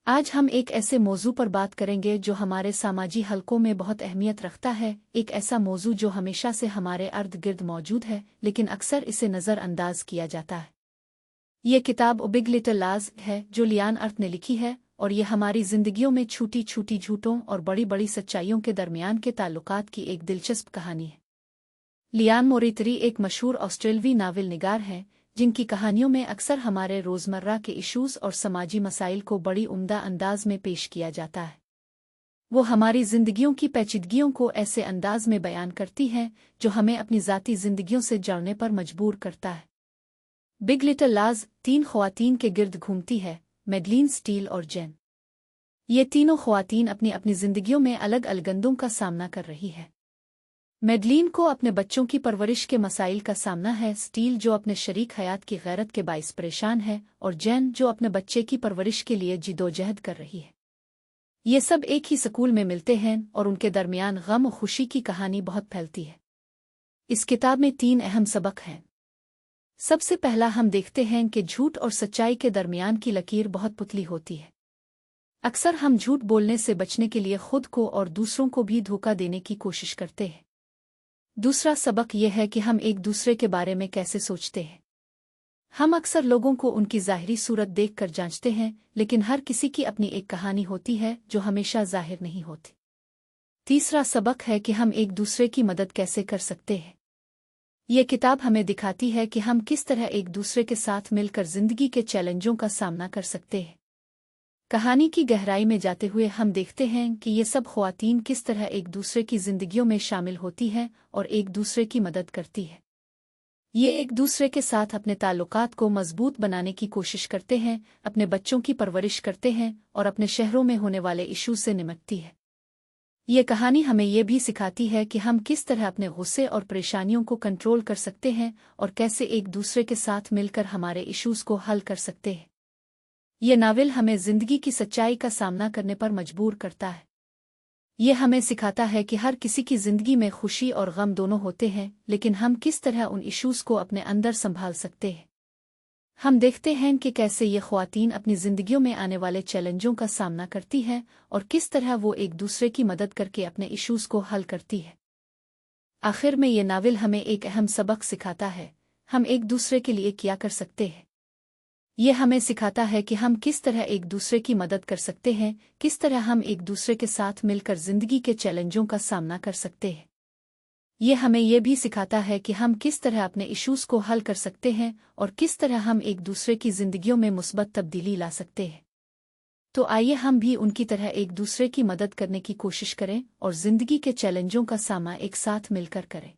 آج ہم ایک ایسے موضوع پر بات کریں گے جو ہمارے سماجی حلقوں میں بہت اہمیت رکھتا ہے، ایک ایسا موضوع جو ہمیشہ سے ہمارے ارد گرد موجود ہے لیکن اکثر اسے نظر انداز کیا جاتا ہے۔ یہ کتاب A Big Little Lies ہے جو لیان ارتھ نے لکھی ہے، اور یہ ہماری زندگیوں میں چھوٹی چھوٹی جھوٹوں اور بڑی بڑی سچائیوں کے درمیان کے تعلقات کی ایک دلچسپ کہانی ہے۔ لیان موریتری ایک مشہور آسٹریلوی ناول نگار ہیں جن کی کہانیوں میں اکثر ہمارے روزمرہ کے ایشوز اور سماجی مسائل کو بڑی عمدہ انداز میں پیش کیا جاتا ہے۔ وہ ہماری زندگیوں کی پیچیدگیوں کو ایسے انداز میں بیان کرتی ہیں جو ہمیں اپنی ذاتی زندگیوں سے جڑنے پر مجبور کرتا ہے۔ بگ لٹل لاز 3 خواتین کے گرد گھومتی ہے، میڈلین، سٹیل اور جین۔ یہ تینوں خواتین اپنی اپنی زندگیوں میں الگ الگندوں کا سامنا کر رہی ہے۔ میڈلین کو اپنے بچوں کی پرورش کے مسائل کا سامنا ہے، سٹیل جو اپنے شریک حیات کی غیرت کے باعث پریشان ہے، اور جین جو اپنے بچے کی پرورش کے لیے جدوجہد کر رہی ہے۔ یہ سب ایک ہی سکول میں ملتے ہیں اور ان کے درمیان غم و خوشی کی کہانی بہت پھیلتی ہے۔ اس کتاب میں 3 اہم سبق ہیں۔ سب سے پہلا ہم دیکھتے ہیں کہ جھوٹ اور سچائی کے درمیان کی لکیر بہت پتلی ہوتی ہے۔ اکثر ہم جھوٹ بولنے سے بچنے کے لیے خود کو اور دوسروں کو بھی دھوکہ دینے کی کوشش کرتے ہیں۔ دوسرا سبق یہ ہے کہ ہم ایک دوسرے کے بارے میں کیسے سوچتے ہیں۔ ہم اکثر لوگوں کو ان کی ظاہری صورت دیکھ کر جانچتے ہیں، لیکن ہر کسی کی اپنی ایک کہانی ہوتی ہے جو ہمیشہ ظاہر نہیں ہوتی۔ تیسرا سبق ہے کہ ہم ایک دوسرے کی مدد کیسے کر سکتے ہیں۔ یہ کتاب ہمیں دکھاتی ہے کہ ہم کس طرح ایک دوسرے کے ساتھ مل کر زندگی کے چیلنجوں کا سامنا کر سکتے ہیں۔ کہانی کی گہرائی میں جاتے ہوئے ہم دیکھتے ہیں کہ یہ سب خواتین کس طرح ایک دوسرے کی زندگیوں میں شامل ہوتی ہیں اور ایک دوسرے کی مدد کرتی ہے۔ یہ ایک دوسرے کے ساتھ اپنے تعلقات کو مضبوط بنانے کی کوشش کرتے ہیں، اپنے بچوں کی پرورش کرتے ہیں اور اپنے شہروں میں ہونے والے ایشو سے نمٹتی ہے۔ یہ کہانی ہمیں یہ بھی سکھاتی ہے کہ ہم کس طرح اپنے غصے اور پریشانیوں کو کنٹرول کر سکتے ہیں اور کیسے ایک دوسرے کے ساتھ مل کر ہمارے ایشوز کو حل کر سکتے ہیں۔ یہ ناول ہمیں زندگی کی سچائی کا سامنا کرنے پر مجبور کرتا ہے۔ یہ ہمیں سکھاتا ہے کہ ہر کسی کی زندگی میں خوشی اور غم دونوں ہوتے ہیں، لیکن ہم کس طرح ان ایشوز کو اپنے اندر سنبھال سکتے ہیں۔ ہم دیکھتے ہیں کہ کیسے یہ خواتین اپنی زندگیوں میں آنے والے چیلنجوں کا سامنا کرتی ہیں اور کس طرح وہ ایک دوسرے کی مدد کر کے اپنے ایشوز کو حل کرتی ہے۔ آخر میں یہ ناول ہمیں ایک اہم سبق سکھاتا ہے، ہم ایک دوسرے کے لیے کیا کر سکتے ہیں۔ یہ ہمیں سکھاتا ہے کہ ہم کس طرح ایک دوسرے کی مدد کر سکتے ہیں، کس طرح ہم ایک دوسرے کے ساتھ مل کر زندگی کے چیلنجوں کا سامنا کر سکتے ہیں۔ یہ ہمیں یہ بھی سکھاتا ہے کہ ہم کس طرح اپنے ایشوز کو حل کر سکتے ہیں اور کس طرح ہم ایک دوسرے کی زندگیوں میں مثبت تبدیلی لا سکتے ہیں۔ تو آئیے ہم بھی ان کی طرح ایک دوسرے کی مدد کرنے کی کوشش کریں اور زندگی کے چیلنجوں کا سامنا ایک ساتھ مل کر کریں۔